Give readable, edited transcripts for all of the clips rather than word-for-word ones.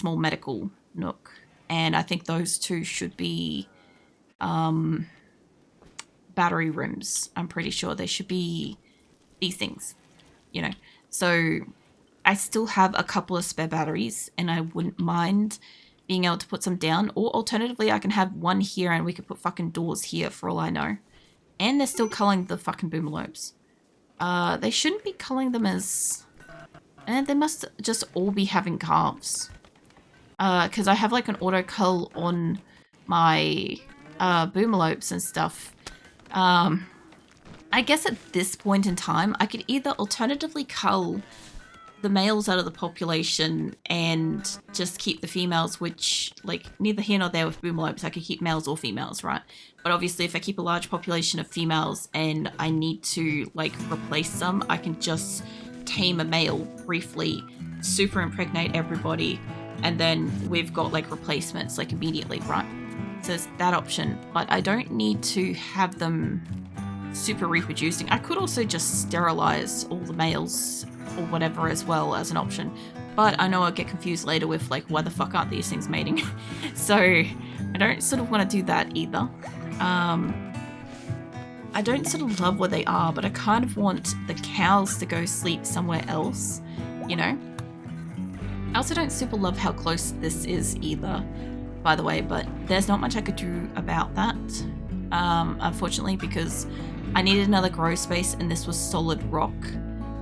small medical nook. And I think those two should be battery rooms. I'm pretty sure they should be these things, you know. So I still have a couple of spare batteries and I wouldn't mind being able to put some down. Or alternatively, I can have one here and we could put fucking doors here for all I know. And they're still culling the fucking boomalopes. They shouldn't be culling them as... And they must just all be having calves. Because I have like an auto cull on my boomalopes and stuff. I guess at this point in time, I could either alternatively cull the males out of the population and just keep the females, which, like, neither here nor there with boomalopes. I could keep males or females, right? But obviously, if I keep a large population of females and I need to, like, replace some, I can just tame a male briefly, super impregnate everybody, and then we've got, like, replacements, like, immediately, right? So there's that option. But I don't need to have them super reproducing. I could also just sterilize all the males or whatever as well as an option, but I know I'll get confused later with like, why the fuck aren't these things mating? So I don't sort of want to do that either. I don't sort of love where they are, but I kind of want the cows to go sleep somewhere else, you know? I also don't super love how close this is either, by the way, but there's not much I could do about that, unfortunately, because I needed another grow space and this was solid rock.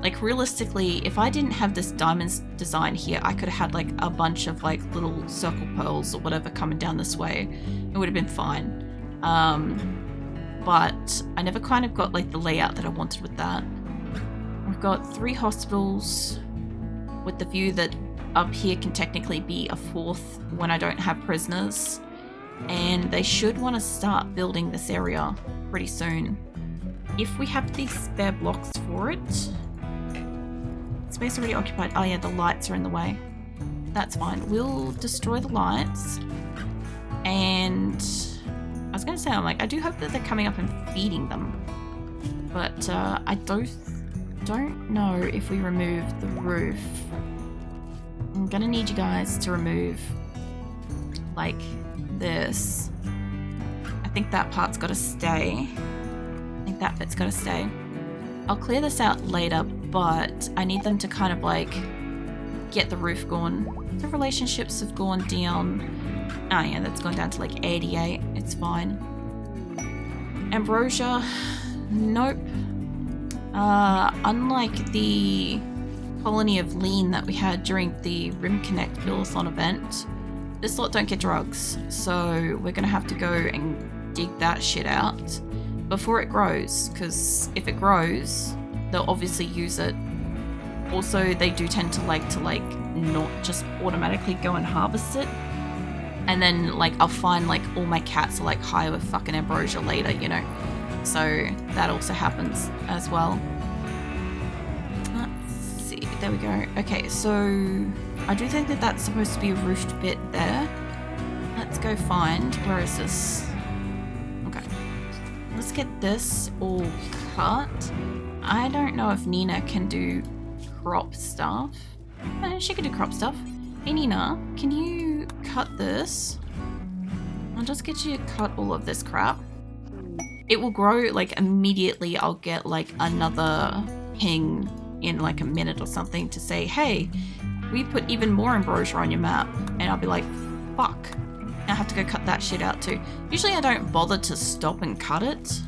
Like, realistically, if I didn't have this diamonds design here, I could have had, like, a bunch of, like, little circle pearls or whatever coming down this way. It would have been fine. But I never kind of got, like, the layout that I wanted with that. We've got 3 hospitals with the view that up here can technically be a 4th when I don't have prisoners. And they should want to start building this area pretty soon. If we have these spare blocks for it... Space already occupied. Oh yeah, the lights are in the way. That's fine. We'll destroy the lights. And I was going to say, I'm like, I do hope that they're coming up and feeding them. But I don't know if we remove the roof. I'm going to need you guys to remove like this. I think that part's got to stay. I think that bit's got to stay. I'll clear this out later, but I need them to kind of like get the roof going. The relationships have gone down. Oh yeah, that's gone down to like 88. It's fine. Ambrosia, nope. Unlike the colony of lean that we had during the Rim Connect Billathon event, this lot don't get drugs. So we're gonna have to go and dig that shit out before it grows, because if it grows, they'll obviously use it. Also, they do tend to like not just automatically go and harvest it. And then like I'll find like all my cats are like high with fucking ambrosia later, you know. So that also happens as well. Let's see, there we go. Okay, so I do think that that's supposed to be a roofed bit there. Let's go find, where is this? Okay. Let's get this all cut. I don't know if Nina can do crop stuff. She can do crop stuff. Hey Nina, can you cut this? I'll just get you to cut all of this crap. It will grow like immediately. I'll get like another ping in like a minute or something to say, hey, we put even more ambrosia on your map. And I'll be like, fuck. I have to go cut that shit out too. Usually I don't bother to stop and cut it.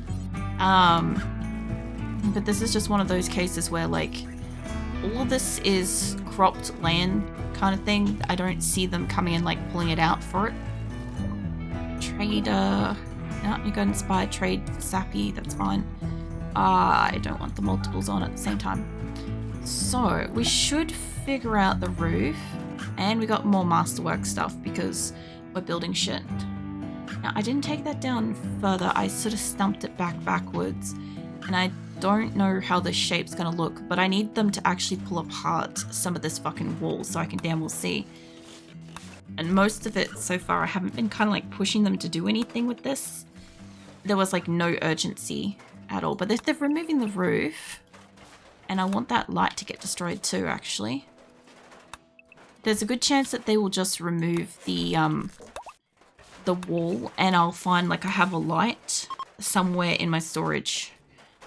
But this is just one of those cases where like all of this is cropped land kind of thing. I don't see them coming and like pulling it out for it. Trader. No, you go and spy trade Sappy, that's fine. I don't want the multiples on at the same time. So we should figure out the roof, and we got more masterwork stuff because we're building shit. Now I didn't take that down further. I sort of stumped it backwards, and I don't know how this shape's gonna look, but I need them to actually pull apart some of this fucking wall so I can damn well see. And most of it so far, I haven't been kind of like pushing them to do anything with this. There was like no urgency at all, but they're removing the roof, and I want that light to get destroyed too, actually. there's a good chance that they will just remove the wall, and I'll find like I have a light somewhere in my storage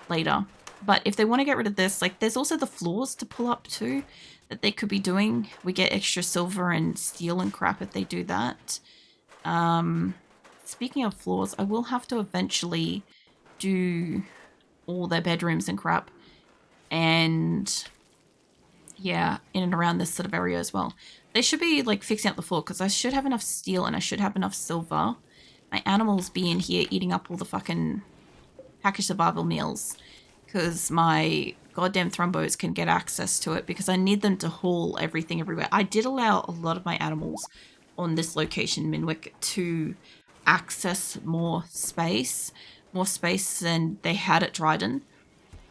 later. But if they want to get rid of this, like there's also the floors to pull up too that they could be doing. We get extra silver and steel and crap if they do that. Speaking of floors, I will have to eventually do all their bedrooms and crap. And yeah, in and around this sort of area as well. They should be like fixing up the floor because I should have enough steel and I should have enough silver. My animals be in here eating up all the fucking packaged survival meals because my goddamn thrumbos can get access to it because I need them to haul everything everywhere. I did allow a lot of my animals on this location, Minwick, to access more space than they had at Dryden.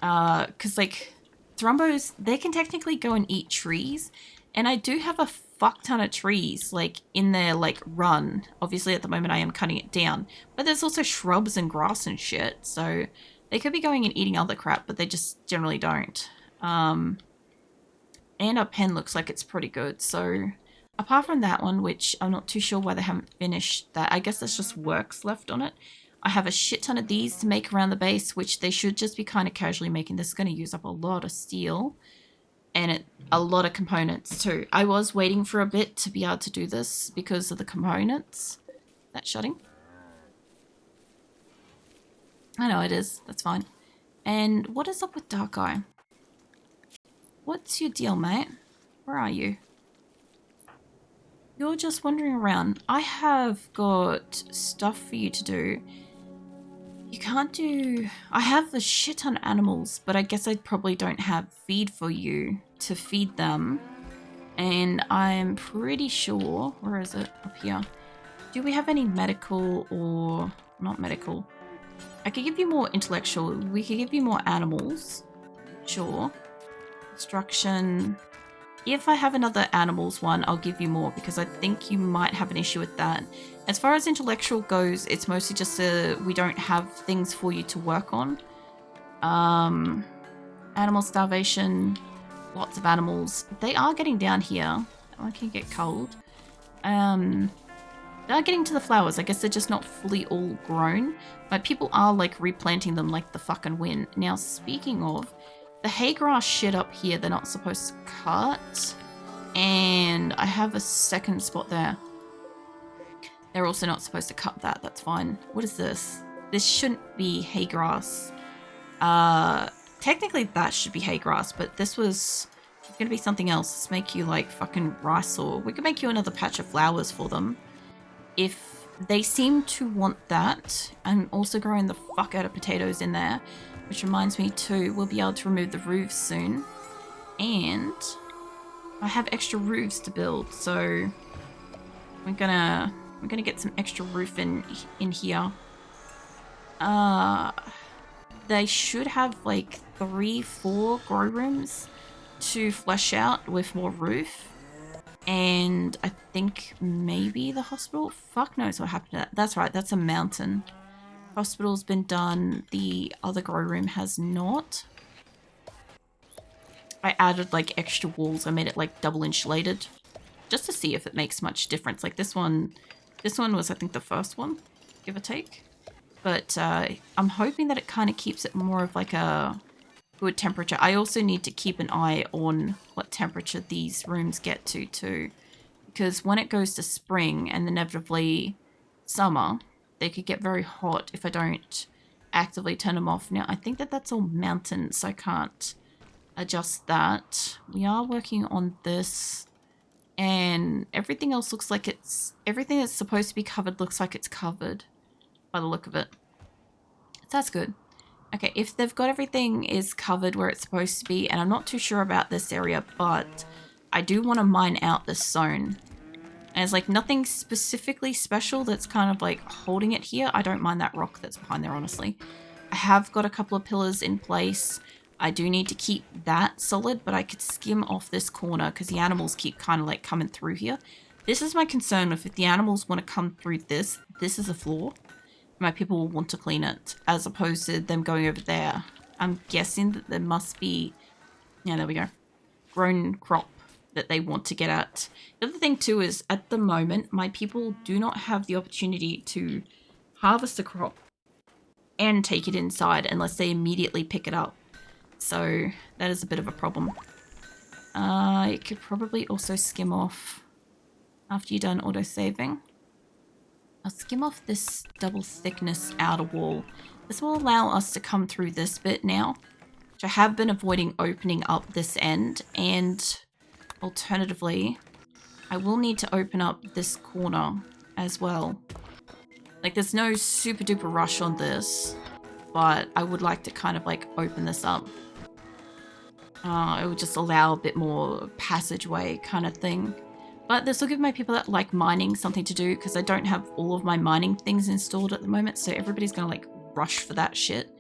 Because like thrumbos, they can technically go and eat trees, and I do have a fuck ton of trees like in their like run. Obviously at the moment I am cutting it down, but there's also shrubs and grass and shit, so they could be going and eating other crap, but they just generally don't. And our pen looks like it's pretty good, so apart from that one, which I'm not too sure why they haven't finished that, I guess there's just works left on it. I have a shit ton of these to make around the base, which they should just be kind of casually making. This is going to use up a lot of steel and a lot of components too. I was waiting for a bit to be able to do this because of the components. That's shutting. I know it is. That's fine. And what is up with Dark Eye? What's your deal, mate? Where are you? You're just wandering around. I have got stuff for you to do. You can't do... I have a shit ton of animals, but I guess I probably don't have feed for you to feed them. And I'm pretty sure... Where is it? Up here. Do we have any medical or... Not medical. I could give you more intellectual. We could give you more animals. Sure. Construction. If I have another animals one, I'll give you more because I think you might have an issue with that. As far as intellectual goes, it's mostly just we don't have things for you to work on. Animal starvation, lots of animals. They are getting down here. I can get cold. They are getting to the flowers. I guess they're just not fully all grown. But people are like replanting them like the fucking wind. Now, speaking of, the hay grass shit up here, they're not supposed to cut. And I have a second spot there. They're also not supposed to cut that. That's fine. What is this? This shouldn't be hay grass. Technically that should be hay grass, but this was going to be something else. Let's make you like fucking rice, or we could make you another patch of flowers for them. If they seem to want that. I'm also growing the fuck out of potatoes in there. Which reminds me too, we'll be able to remove the roofs soon. And I have extra roofs to build, so we're gonna get some extra roof in here. They should have like 3-4 grow rooms to flesh out with more roof. And I think maybe the hospital? Fuck knows what happened to that. That's right, that's a mountain. Hospital's been done. The other grow room has not. I added like extra walls. I made it like double insulated just to see if it makes much difference. Like this one was I think the first one, give or take. But I'm hoping that it kind of keeps it more of like a good temperature. I also need to keep an eye on what temperature these rooms get to too. Because when it goes to spring and inevitably summer, they could get very hot if I don't actively turn them off. Now, I think that that's all mountains, so I can't adjust that. We are working on this, and everything else looks like everything that's supposed to be covered looks like it's covered by the look of it. So that's good. Okay, if they've got everything is covered where it's supposed to be, and I'm not too sure about this area, but I do want to mine out this zone. And it's like nothing specifically special that's kind of like holding it here. I don't mind that rock that's behind there, honestly. I have got a couple of pillars in place. I do need to keep that solid, but I could skim off this corner because the animals keep kind of like coming through here. This is my concern with if the animals want to come through this is a floor. My people will want to clean it as opposed to them going over there. I'm guessing that there must be, yeah, there we go. Grown crop that they want to get at. The other thing too is at the moment, my people do not have the opportunity to harvest the crop and take it inside unless they immediately pick it up. So that is a bit of a problem. You could probably also skim off after you're done auto-saving. I'll skim off this double thickness outer wall. This will allow us to come through this bit now, which I have been avoiding opening up this end, and alternatively, I will need to open up this corner as well. Like, there's no super duper rush on this, but I would like to kind of like open this up. It would just allow a bit more passageway kind of thing. But this will give my people that like mining something to do, because I don't have all of my mining things installed at the moment, so everybody's gonna like rush for that shit.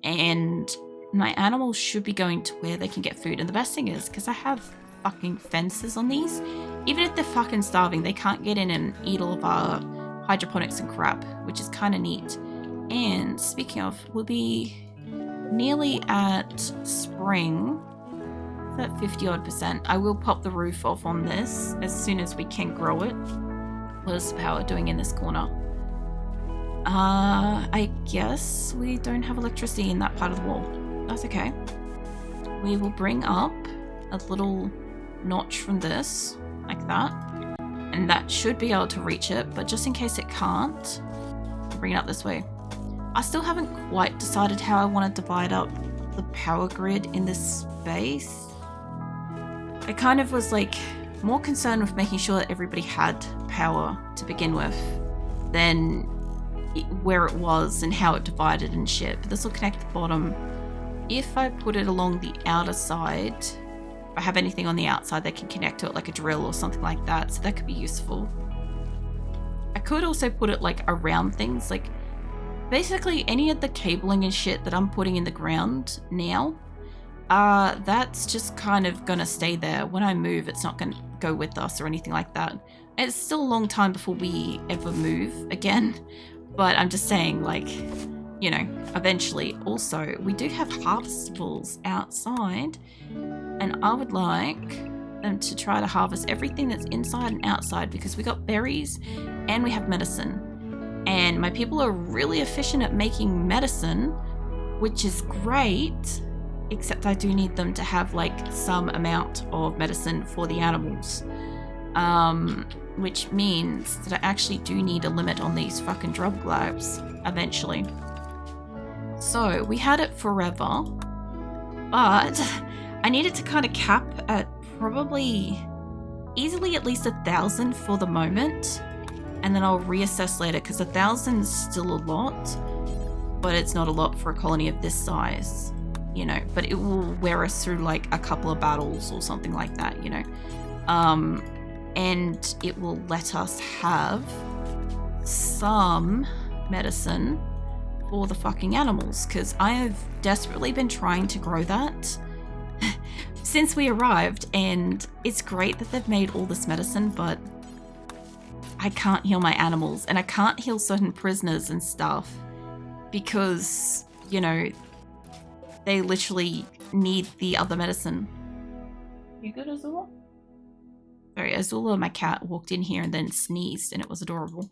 And my animals should be going to where they can get food. And the best thing is, because I have fucking fences on these, even if they're fucking starving, they can't get in and eat all of our hydroponics and crap, which is kind of neat. And speaking of, we'll be nearly at spring. At 50 odd %. I will pop the roof off on this as soon as we can grow it. What is the power doing in this corner? I guess we don't have electricity in that part of the wall. That's okay. We will bring up a little notch from this, like that. And that should be able to reach it, but just in case it can't, I'll bring it up this way. I still haven't quite decided how I want to divide up the power grid in this space. I kind of was like more concerned with making sure that everybody had power to begin with than where it was and how it divided and shit. But this will connect the bottom. If I put it along the outer side, if I have anything on the outside that can connect to it, like a drill or something like that, so that could be useful. I could also put it like around things, like basically any of the cabling and shit that I'm putting in the ground now. That's just kind of gonna stay there. When I move, it's not gonna go with us or anything like that. It's still a long time before we ever move again, but I'm just saying, like, you know, eventually. Also, we do have harvestables outside, and I would like them to try to harvest everything that's inside and outside, because we got berries and we have medicine. And my people are really efficient at making medicine, which is great. Except I do need them to have like some amount of medicine for the animals. Which means that I actually do need a limit on these fucking drug labs eventually. So we had it forever, but I needed to kind of cap at probably easily at least 1,000 for the moment. And then I'll reassess later, because 1,000 is still a lot, but it's not a lot for a colony of this size. You know, but it will wear us through like a couple of battles or something like that, you know. And it will let us have some medicine for the fucking animals, because I have desperately been trying to grow that since we arrived, and it's great that they've made all this medicine, but I can't heal my animals, and I can't heal certain prisoners and stuff because, you know, they literally need the other medicine. You good, Azula? Sorry, Azula, my cat, walked in here and then sneezed, and it was adorable.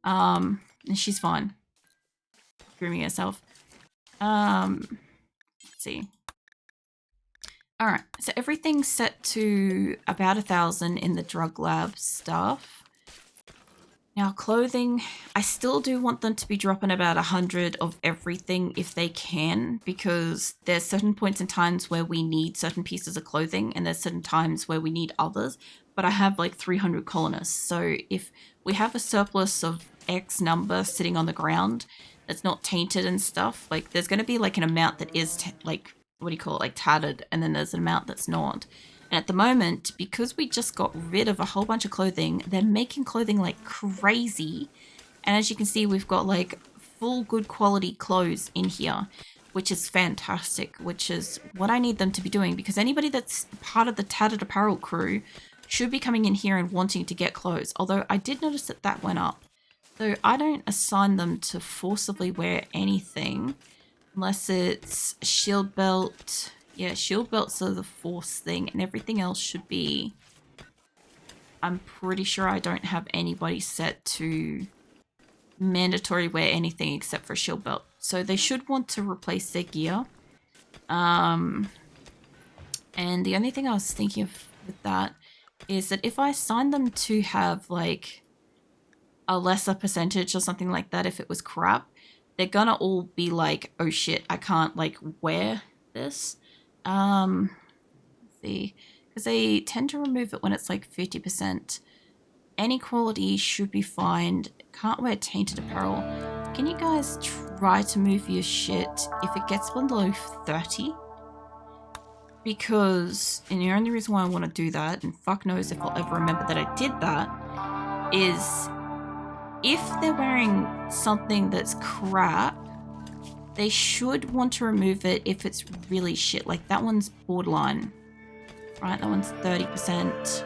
And she's fine. Grooming herself. Let's see. Alright, so everything's set to about 1,000 in the drug lab stuff. Now, clothing, I still do want them to be dropping about 100 of everything if they can, because there's certain points in times where we need certain pieces of clothing, and there's certain times where we need others, but I have like 300 colonists, so if we have a surplus of X number sitting on the ground that's not tainted and stuff, like there's going to be like an amount that is like, what do you call it, like tattered, and then there's an amount that's not. And at the moment, because we just got rid of a whole bunch of clothing, they're making clothing like crazy. And as you can see, we've got like full good quality clothes in here, which is fantastic, which is what I need them to be doing, because anybody that's part of the tattered apparel crew should be coming in here and wanting to get clothes. Although I did notice that that went up. So I don't assign them to forcibly wear anything unless it's a shield belt. Yeah, shield belts are the force thing, and everything else should be... I'm pretty sure I don't have anybody set to mandatory wear anything except for a shield belt. So they should want to replace their gear. And the only thing I was thinking of with that is that if I assign them to have like a lesser percentage or something like that, if it was crap, they're gonna all be like, oh shit, I can't like wear this. Let's see, because they tend to remove it when it's like 50%. Any quality should be fine. Can't wear tainted apparel. Can you guys try to move your shit if it gets below 30? Because, and the only reason why I want to do that, and fuck knows if I'll ever remember that I did that, is if they're wearing something that's crap, they should want to remove it if it's really shit. Like that one's borderline, right? That one's 30%.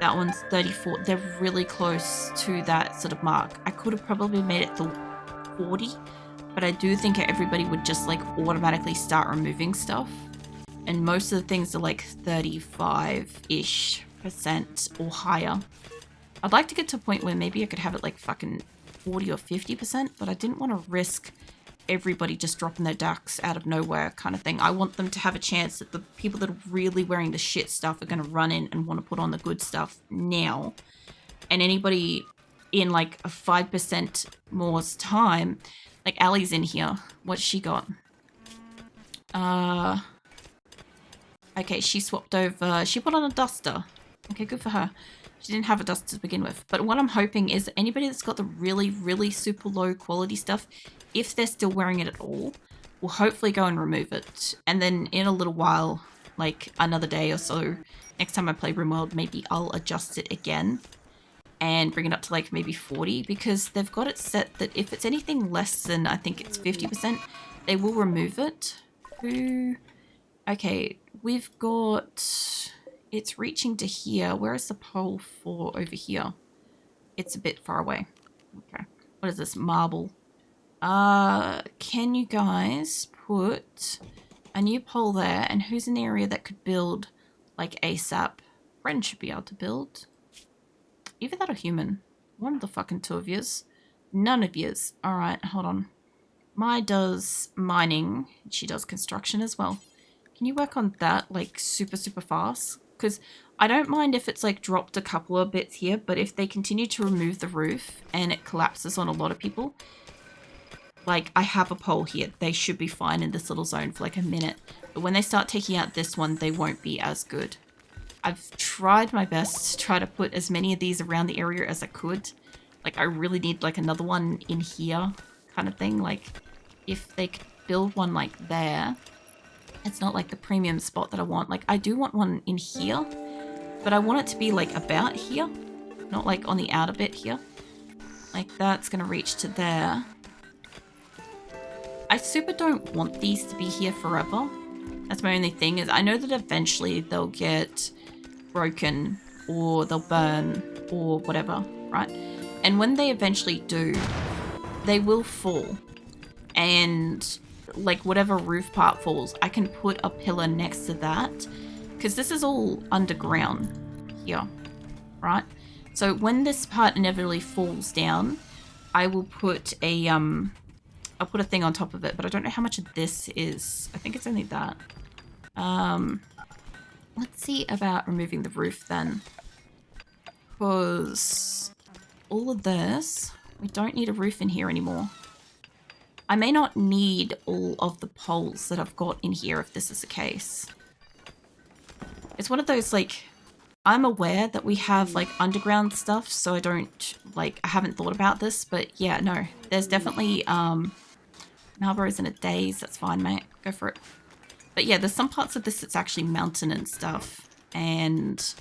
That one's 34. They're really close to that sort of mark. I could have probably made it to 40, but I do think everybody would just like automatically start removing stuff. And most of the things are like 35-ish % or higher. I'd like to get to a point where maybe I could have it like fucking 40 or 50%, but I didn't want to risk everybody just dropping their ducks out of nowhere kind of thing. I want them to have a chance that the people that are really wearing the shit stuff are going to run in and want to put on the good stuff now. And anybody in like a 5% more's time, like Allie's in here. What's she got? Okay, she swapped over. She put on a duster. Okay, good for her. She didn't have a duster to begin with. But what I'm hoping is that anybody that's got the really, really super low quality stuff, if they're still wearing it at all, will hopefully go and remove it. And then in a little while, like another day or so, next time I play RimWorld, maybe I'll adjust it again and bring it up to like maybe 40, because they've got it set that if it's anything less than, I think it's 50%, they will remove it. Ooh. Okay, we've got... It's reaching to here. Where is the pole for over here? It's a bit far away. Okay. What is this? Marble. Can you guys put a new pole there? And who's an area that could build like ASAP? Ren should be able to build. Either that or human. One of the fucking two of yous. None of yous. Alright, hold on. Mai does mining. She does construction as well. Can you work on that like super, super fast? Because I don't mind if it's like dropped a couple of bits here, but if they continue to remove the roof and it collapses on a lot of people, like I have a pole here, they should be fine in this little zone for like a minute. But when they start taking out this one, they won't be as good. I've tried my best to try to put as many of these around the area as I could. Like I really need like another one in here kind of thing. Like if they could build one like there, it's not like the premium spot that I want. Like I do want one in here, but I want it to be like about here, not like on the outer bit here. Like that's gonna reach to there. I super don't want these to be here forever. That's my only thing, is I know that eventually they'll get broken or they'll burn or whatever, right? And when they eventually do, they will fall. And like whatever roof part falls, I can put a pillar next to that, because this is all underground here, right? So when this part inevitably falls down, I will put a I'll put a thing on top of it, but I don't know how much of this is. I think it's only that. Let's see about removing the roof then, because all of this, we don't need a roof in here anymore. I may not need all of the poles that I've got in here if this is the case. It's one of those, like, I'm aware that we have, like, underground stuff, so I don't, like, I haven't thought about this, but yeah, no. There's definitely, Marlboroughs in a daze, that's fine, mate. Go for it. But yeah, there's some parts of this that's actually mountain and stuff, and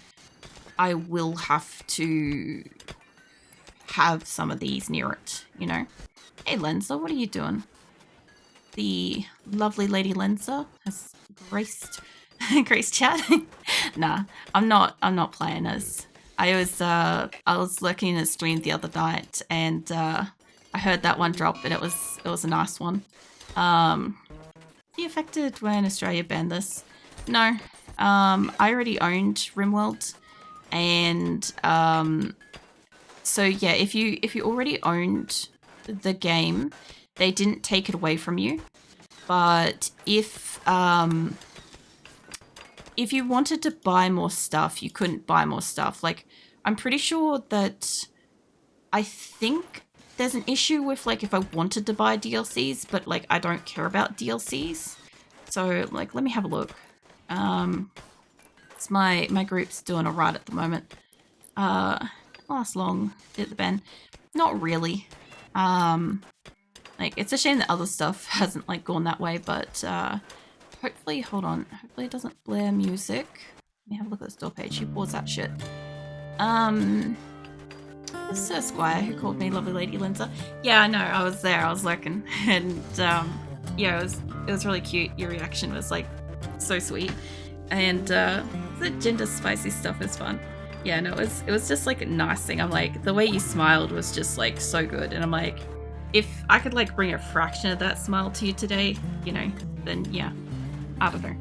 I will have to have some of these near it, you know? Hey, Lenza, what are you doing? The lovely lady Lenza has graced chat. Nah, I'm not playing as. I was lurking in a stream the other night, and I heard that one drop, and it was a nice one. Be affected when Australia banned this. No. I already owned RimWorld, and so yeah, if you already owned the game, they didn't take it away from you. But if you wanted to buy more stuff, you couldn't buy more stuff. Like, I'm pretty sure that I think there's an issue with, like, if I wanted to buy DLCs, but, like, I don't care about DLCs. So, like, let me have a look. It's my group's doing alright at the moment. Last long at the ban. Not really. Like, it's a shame that other stuff hasn't, like, gone that way, but, hopefully, hold on. Hopefully it doesn't blare music. Let me have a look at the store page. Who bought that shit? Sir Squire, who called me Lovely Lady Linza. Yeah, I know, I was there, I was lurking. And, yeah, it was really cute. Your reaction was, like, so sweet. And, the ginger spicy stuff is fun. Yeah, no, it was just, like, a nice thing. I'm like, the way you smiled was just, like, so good. And I'm like, if I could, like, bring a fraction of that smile to you today, you know, then, yeah. I don't know.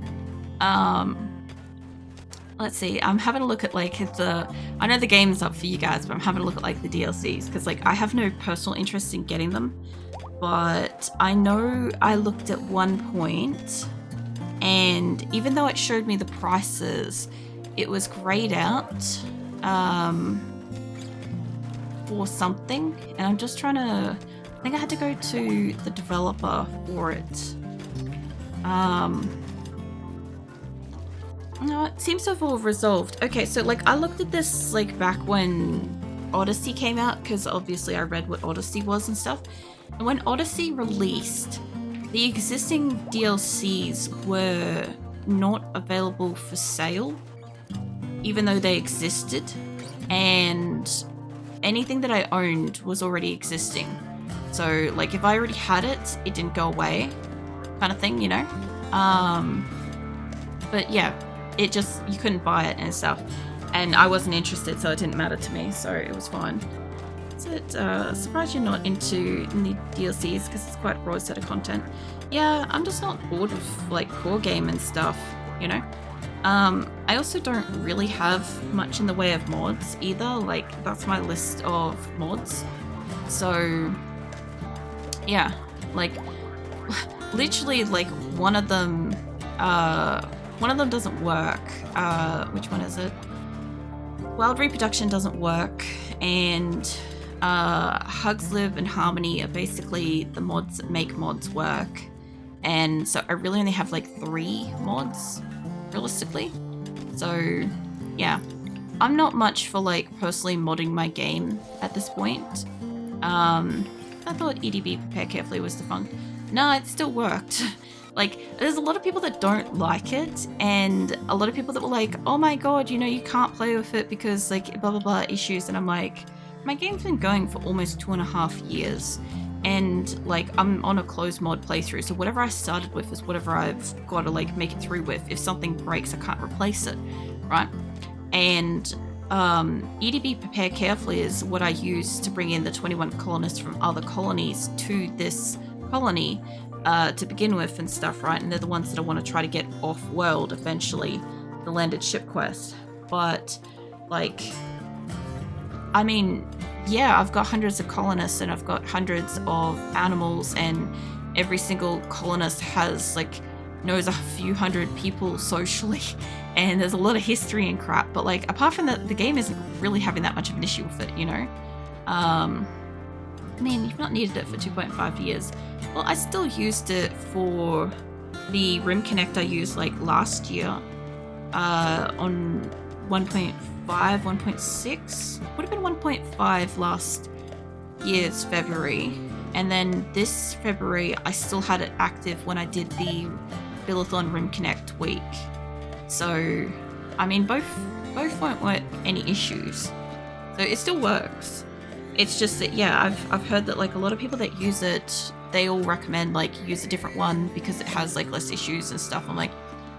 Let's see, I'm having a look at, like, I know the game's up for you guys, but I'm having a look at, like, the DLCs, because, like, I have no personal interest in getting them, but I know I looked at one point, and even though it showed me the prices, it was grayed out, for something, and I'm just trying to, I think I had to go to the developer for it. No, it seems to have all resolved. Okay, so, like, I looked at this, like, back when Odyssey came out, because obviously I read what Odyssey was and stuff. And when Odyssey released, the existing DLCs were not available for sale, even though they existed. And anything that I owned was already existing. So, like, if I already had it, it didn't go away, kind of thing, you know? But yeah. It just, you couldn't buy it and stuff. And I wasn't interested, so it didn't matter to me, so it was fine. So, surprised you're not into the DLCs, because it's quite a broad set of content. Yeah, I'm just not bored with, like, core game and stuff, you know? I also don't really have much in the way of mods either, like, that's my list of mods. So, yeah, like, literally, like, one of them doesn't work. Which one is it? Wild Reproduction doesn't work, and HugsLib and Harmony are basically the mods that make mods work. And so I really only have, like, 3 mods, realistically. So, yeah. I'm not much for, like, personally modding my game at this point. I thought EdB Prepare Carefully was defunct. No, it still worked. Like, there's a lot of people that don't like it, and a lot of people that were like, oh my god, you know, you can't play with it because, like, blah blah blah issues, and I'm like, my game's been going for almost 2.5 years, and, like, I'm on a closed mod playthrough, so whatever I started with is whatever I've got to, like, make it through with. If something breaks, I can't replace it, right? And EdB Prepare Carefully is what I use to bring in the 21 colonists from other colonies to this colony to begin with and stuff, right? And they're the ones that I want to try to get off-world eventually, the landed ship quest. But, like, I mean, yeah, I've got hundreds of colonists and I've got hundreds of animals, and every single colonist has, like, knows a few hundred people socially, and there's a lot of history and crap, but, like, apart from that, the game isn't really having that much of an issue with it, you know? I mean, you've not needed it for 2.5 years. Well, I still used it for the Rim Connect I used, like, last year, on 1.5, 1.6? Would have been 1.5 last year's February. And then this February, I still had it active when I did the Billathon Rim Connect week. So, I mean, both weren't any issues. So it still works. It's just that, yeah, I've heard that, like, a lot of people that use it, they all recommend, like, use a different one because it has, like, less issues and stuff. I'm like,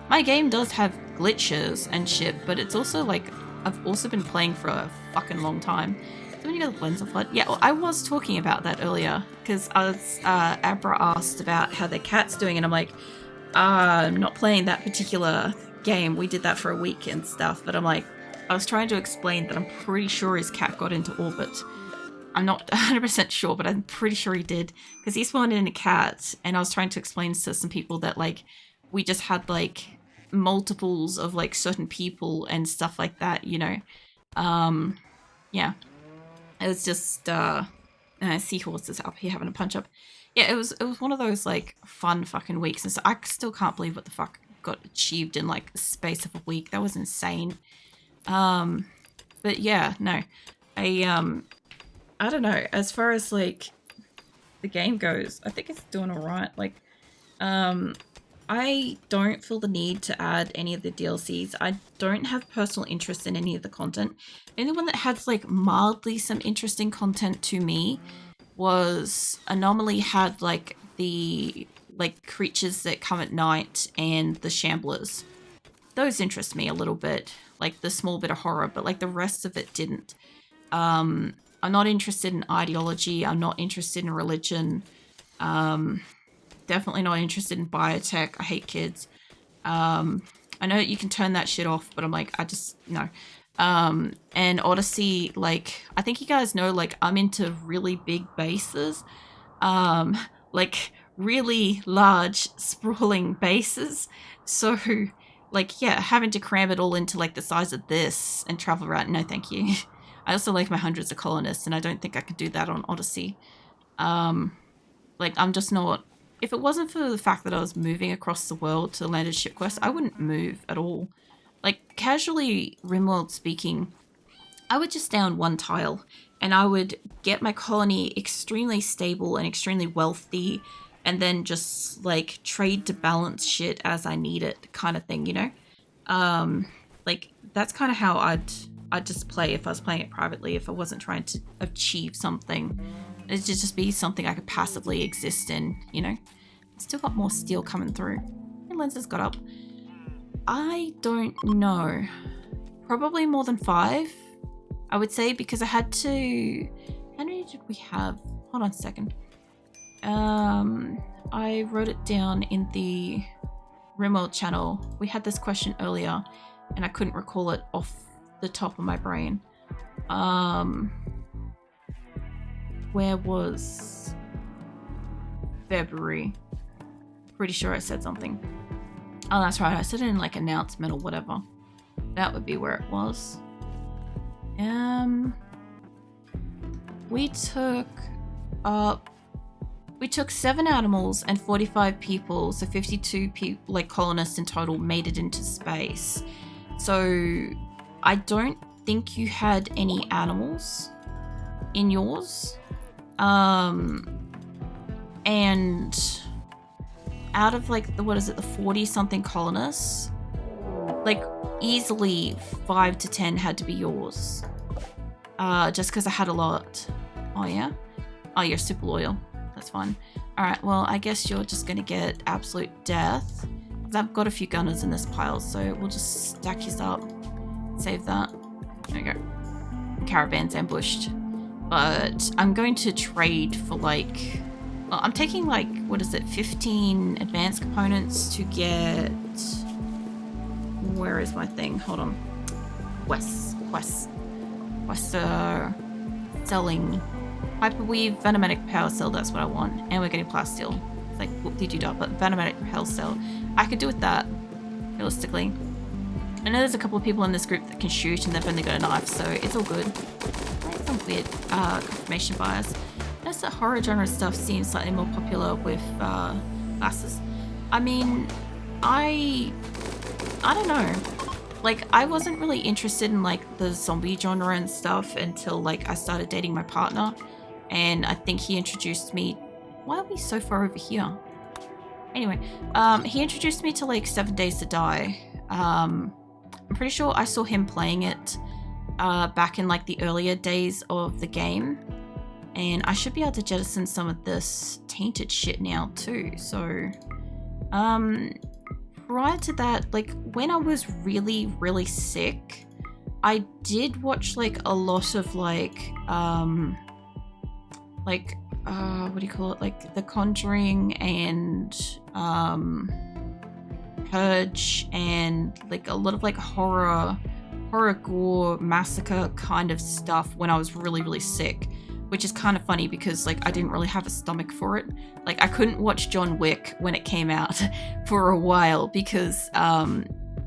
my game does have glitches and shit, but it's also, like, I've also been playing for a fucking long time. So when you got the lens of flood, yeah, well, I was talking about that earlier because Abra asked about how their cat's doing, and I'm like, I'm not playing that particular game, we did that for a week and stuff, but I'm like, I was trying to explain that I'm pretty sure his cat got into orbit. I'm not 100% sure, but I'm pretty sure he did, because he spawned in a cat, and I was trying to explain to some people that, like, we just had, like, multiples of, like, certain people and stuff like that, you know. Yeah. It was just, Seahorses up here having a punch up. Yeah, it was one of those, like, fun fucking weeks, and so I still can't believe what the fuck got achieved in, like, the space of a week. That was insane. But yeah, no. I don't know, as far as, like, the game goes, I think it's doing alright. Like, I don't feel the need to add any of the DLCs. I don't have personal interest in any of the content. The only one that had, like, mildly some interesting content to me was Anomaly had, like, the, like, creatures that come at night and the shamblers. Those interest me a little bit, like the small bit of horror, but, like, the rest of it didn't. I'm not interested in ideology. I'm not interested in religion. Definitely not interested in biotech. I hate kids. I know that you can turn that shit off, but I'm like, I just, no. And Odyssey, like, I think you guys know, like, I'm into really big bases. Like, really large, sprawling bases. So, like, yeah, having to cram it all into, like, the size of this and travel around, no thank you. I also like my hundreds of colonists, and I don't think I could do that on Odyssey. Like, I'm just not... If it wasn't for the fact that I was moving across the world to landed ship quest, I wouldn't move at all. Like, casually, RimWorld speaking, I would just stay on one tile, and I would get my colony extremely stable and extremely wealthy, and then just, like, trade to balance shit as I need it, kind of thing, you know? Like, that's kind of how I'd just play if I was playing it privately, if I wasn't trying to achieve something. It'd just be something I could passively exist in, you know? Still got more steel coming through. My lenses got up. I don't know. Probably more than 5, I would say, because I had to... How many did we have? Hold on a second. I wrote it down in the RimWorld channel. We had this question earlier, and I couldn't recall it off the top of my brain. Where was February? Pretty sure I said something. Oh, that's right. I said it in, like, announcement or whatever. That would be where it was. We took 7 animals and 45 people, so 52 people, like, colonists in total, made it into space. So I don't think you had any animals in yours. And out of, like, the 40 something colonists, like, easily 5 to 10 had to be yours. Just because I had a lot. Oh yeah? Oh, you're super loyal. That's fine. Alright, well, I guess you're just gonna get absolute death. Because I've got a few gunners in this pile, so we'll just stack yours up. Save that. There we go. Caravan's ambushed. But I'm going to trade for, like... Well, I'm taking, like, 15 advanced components to get... Where is my thing? Hold on. Quest. Selling. Hyperweave, Venometic Power Cell, that's what I want. And we're getting Plasteel. It's like, whoop-de-doo-dah, but Venometic Power Cell. I could do with that, realistically. I know there's a couple of people in this group that can shoot and they've only got a knife, so it's all good. Like some weird confirmation bias. Notice that horror genre stuff seems slightly more popular with classes. I mean, I don't know. Like, I wasn't really interested in, like, the zombie genre and stuff until, like, I started dating my partner. And I think he introduced me... Why are we so far over here? Anyway, he introduced me to, like, 7 Days to Die. I'm pretty sure I saw him playing it back in, like, the earlier days of the game. And I should be able to jettison some of this tainted shit now, too. So, prior to that, like, when I was really, really sick, I did watch, like, a lot of, like, what do you call it? Like, The Conjuring and, purge and like a lot of like horror, gore, massacre kind of stuff when I was really, really sick, which is kind of funny because like I didn't really have a stomach for it. Like I couldn't watch John Wick when it came out for a while because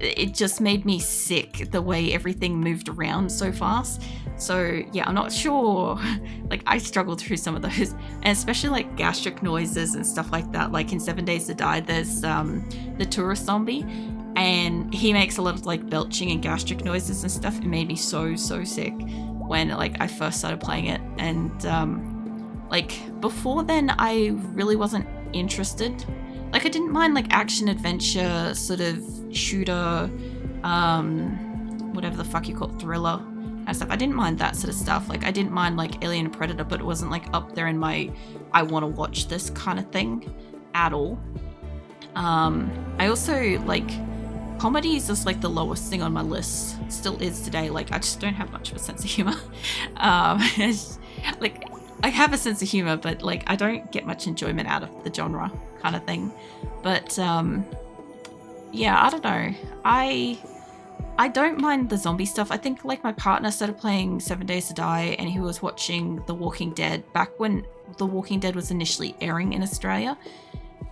it just made me sick the way everything moved around so fast. So yeah, I'm not sure. Like I struggled through some of those, and especially like gastric noises and stuff like that. Like in 7 Days to Die, there's the tourist zombie, and he makes a lot of like belching and gastric noises and stuff. It made me so sick when like I first started playing it, and like before then I really wasn't interested. Like I didn't mind like action adventure sort of shooter, whatever the fuck you call it, thriller and stuff. I didn't mind that sort of stuff. Like I didn't mind like Alien and Predator, but it wasn't like up there in my I want to watch this kind of thing at all. I also like comedy is just like the lowest thing on my list. Still is today. Like I just don't have much of a sense of humor. Like I have a sense of humor, but like I don't get much enjoyment out of the genre kind of thing. But yeah, I don't know. I don't mind the zombie stuff. I think like my partner started playing 7 Days to Die and he was watching The Walking Dead back when The Walking Dead was initially airing in Australia.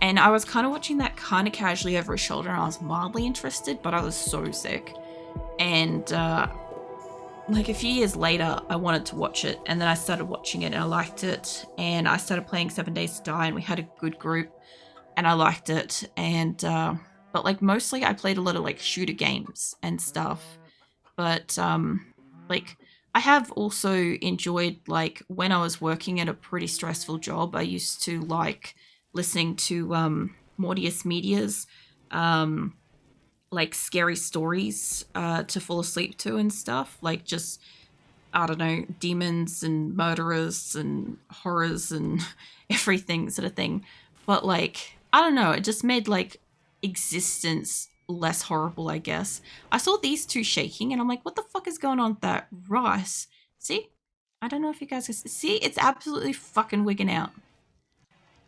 And I was kind of watching that kind of casually over his shoulder, and I was mildly interested, but I was so sick. And like a few years later, I wanted to watch it, and then I started watching it and I liked it, and I started playing 7 Days to Die and we had a good group and I liked it. And but like mostly I played a lot of like shooter games and stuff. But like I have also enjoyed, like when I was working at a pretty stressful job, I used to like listening to Mortius Media's like scary stories to fall asleep to and stuff. Like just, I don't know, demons and murderers and horrors and everything sort of thing. But like, I don't know, it just made like existence less horrible, I guess. I saw these two shaking and I'm like, what the fuck is going on with that rice? See? I don't know if you guys can see. It's absolutely fucking wigging out.